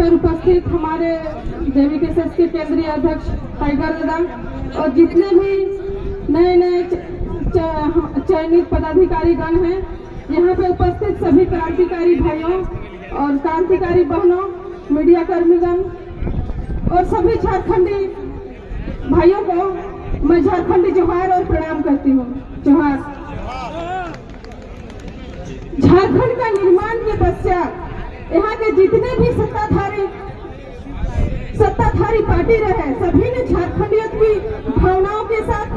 पर उपस्थित हमारे JVKSS के केंद्रीय अध्यक्ष टाइगर दादा और जितने भी नए नए चयनित पदाधिकारी गण हैं, यहाँ पे उपस्थित सभी क्रांतिकारी भाइयों और क्रांतिकारी बहनों, मीडिया कर्मीगण और सभी झारखंडी भाइयों को मैं झारखंडी जोहार और प्रणाम करती हूँ। जोहार। झारखंड का निर्माण के पश्चात यहाँ के जितने भी सत्ताधारी पार्टी रहे, सभी ने झारखंडियत की भावनाओं के साथ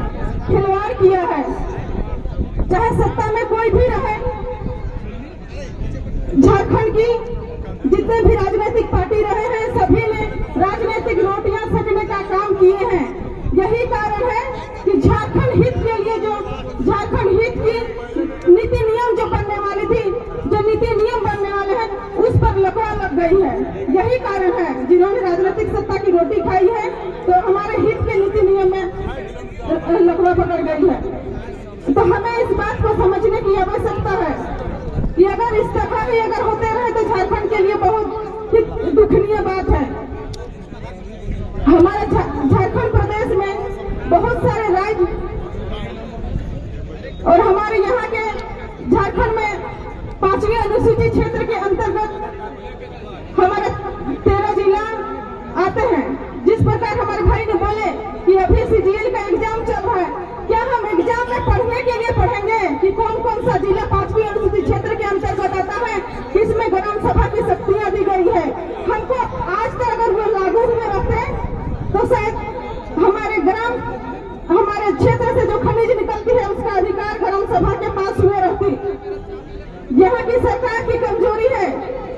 खिलवाड़ किया है। चाहे सत्ता में कोई भी रहे, झारखंड की जितने भी राजनीतिक पार्टी रहे हैं, सभी ने राजनीतिक रोटियां सेकने का काम किए हैं। यही कारण है कि झारखंड हित के लिए जो झारखंड हित की नीति नियम जो बनने वाली थी, जो नीति नियम बनने वाले हैं, उस पर लकवा लग गई है। यही कारण है, जिन्होंने राजनीतिक सत्ता की रोटी खाई है तो हमारे हित के नीति नियम में लकवा पकड़ गई है। तो हमें इस बात को समझने की आवश्यकता है कि अगर इस तरह भी अगर होते रहे तो झारखंड के लिए बहुत दुखनीय बात है। हमारे झारखंड प्रदेश में बहुत सारे राज्य और हमारे यहाँ के झारखंड में 5वीं अनुसूचित क्षेत्र के अंतर्गत हमारे 13 जिला आते हैं। जिस प्रकार हमारे भाई ने बोले कि अभी CGL का एग्जाम चल रहा है, क्या हम एग्जाम में पढ़ने के लिए पढ़ेंगे कि कौन कौन सा जिला 5वीं अनुसूचित क्षेत्र के अंतर्गत आता है, किसमें ग्राम सभा की शक्तियां दी गई है। हमको आज तक अगर वो लागू हुए रहते तो शायद हमारे क्षेत्र से जो खनिज निकलती है उसका अधिकार ग्राम सभा के पास हुए रहती। यहाँ की सरकार की कमजोरी है,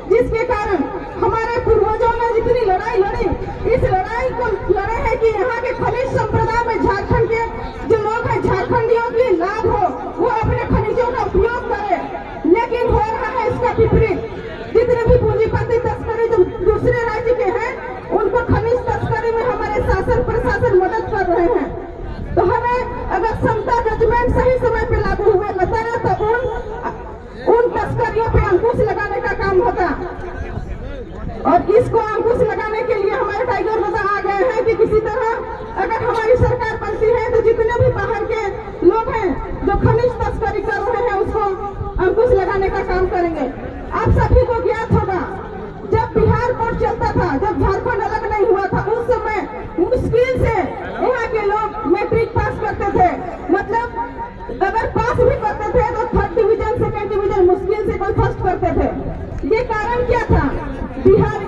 जिसके कारण हमारे पूर्वजों ने जितनी लड़ाई लड़ी, इस लड़ाई को लड़े हैं कि यहाँ के खनिज संप्रदा में झारखंड के जो लोग हैं, झारखंडियों की लाभ हो, वो अपने खनिजों का उपयोग करें। लेकिन हो रहा है इसका विपरीत। जितने भी पूंजीपति तस्करी जो दूसरे राज्य के हैं, उनको खनिज तस्करी में हमारे शासन प्रशासन मदद कर रहे हैं। तो हमें अगर समता जजमेंट सही समय पे लागू हुए रहता है तो उन तस्करियों पे अंकुश लगाने का काम होता। और इसको अंकुश लगाने के लिए हमारे टाइगर दादा आ गए हैं कि किसी तरह अगर हमारी सरकार बनती है तो जितने भी बाहर के लोग हैं जो खनिज तस्करी कर रहे हैं, उसको अंकुश लगाने का काम करेंगे। आप सभी को ज्ञात होगा, जब बिहार बोर्ड चलता था, जब झारखंड अलग नहीं हुआ था, उस समय मुश्किल से यहाँ के लोग मैट्रिक पास करते थे। मतलब अगर पास भी करते थे तो 3rd डिवीजन 2nd डिवीजन, मुश्किल से कोई फर्स्ट करते थे। ये कारण क्या था? बिहार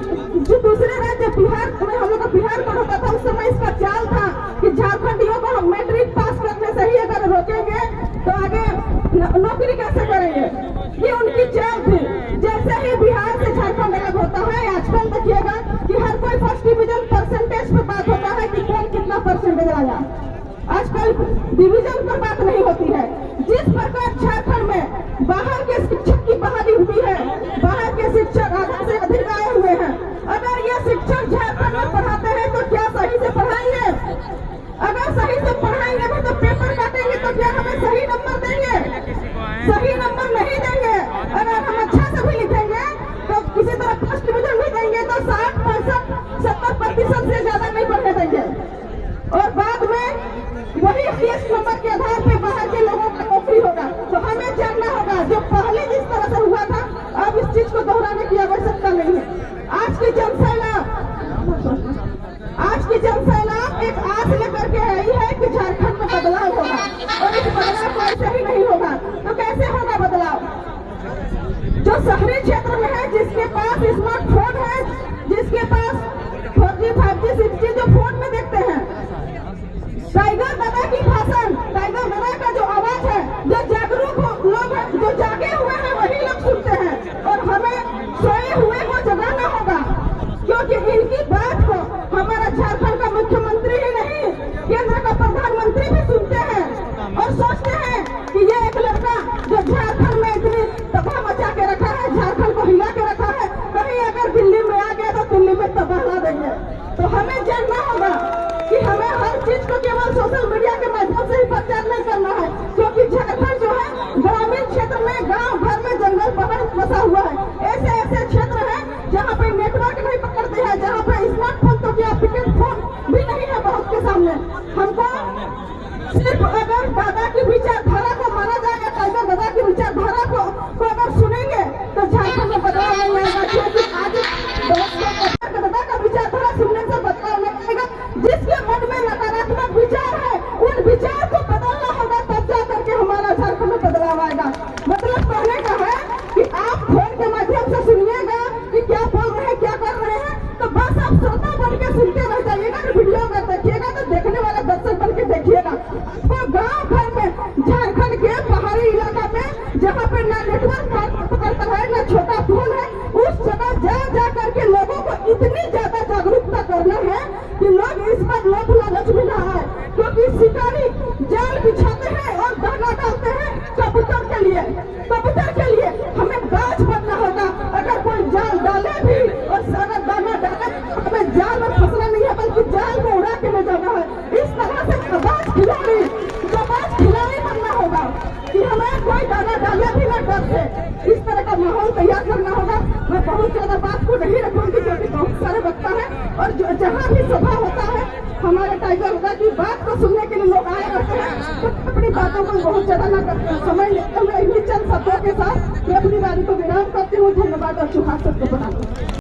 जो दूसरे राज्य बिहार में हम लोग का बिहार बोर्ड होता था, उस समय इसका चाल था कि झारखंडियों को हम मैट्रिक पास करने से ही अगर रोकेंगे तो आगे नौकरी कैसे करेंगे। ये उनकी चाल थी। जैसे ही बिहार से झारखंड अलग होता है, आजकल देखिएगा कि हर कोई 1st डिवीजन परसेंटेज पे बात होता है कि कौन कितना परसेंटेज आया। आजकल डिवीजन पर बात नहीं होती है। जिस प्रकार झारखंड में बाहर के शिक्षक की बहाली हुई है, बाहर के शिक्षक आधा से अधिक आए हुए हैं। अगर ये शिक्षक झारखंड में पढ़ाते हैं तो क्या सही से पढ़ाएंगे? अगर सही से पढ़ाएंगे भी तो पेपर काटेंगे तो क्या हमें सही नंबर देंगे? सही नंबर नहीं देंगे। अगर हम अच्छा से भी लिखेंगे तो किसी तरह 1st डिवीजन भी देंगे तो 60, 65, 70% से ज्यादा नहीं पढ़ने देंगे। और बाद में वही हाईएस्ट नंबर के आधार पे बाहर के लोगों का नौकरी होगा। तो हमें जानना होगा, जो पहले जिस तरह से हुआ था, अब इस चीज को दोहराने की आवश्यकता नहीं है। आज की जनसैलाब एक आस लेकर के आई है कि झारखंड में बदलाव करवाएगा। मतलब कहने का है कि आप फोन के माध्यम से सुनिएगा कि क्या बोल रहे हैं, क्या कर रहे हैं, तो बस आप श्रोता बन के सुनते रह जाइएगा। वीडियो में देखिएगा तो देखने वाले दर्शक बन के देखिएगा। तो गाँव भर में, झारखंड के पहाड़ी इलाका में जहाँ पे ना नेटवर्क पकड़ता है ना छोटा फोन है, उस जगह जा करके लोगों को इतनी ज्यादा जागरूकता करना है कि लोग इस पर लोभ लालच भी ना है। क्योंकि शिकारी जाल बिछाते हैं और दाना डालते हैं कबूतर के लिए। कबूतर के लिए हमें बाज बनना होगा। अगर कोई जाल डाले भी और अगर दाना डाले, हमें जाल में फंसना नहीं है, बल्कि जाल को उड़ा के ले जाना है। इस तरह से बाज खिलाड़ी बनना होगा कि हमें कोई दाना डाले भी ना डर से। इस तरह का माहौल तैयार करना होगा। मैं बहुत ज्यादा बात को नहीं रखूंगी क्योंकि बहुत सारे वक्ता है और जहाँ भी सभा होता है हमारे टाइगर होगा की बात को सुनने के लिए लोग आए रहते हैं। तो अपनी बातों को बहुत ज्यादा न करते हैं। समय निकल रही चंद शब्दों के साथ मैं अपनी बारी को विराम करती हूँ। धन्यवाद और शुभाशय को बना।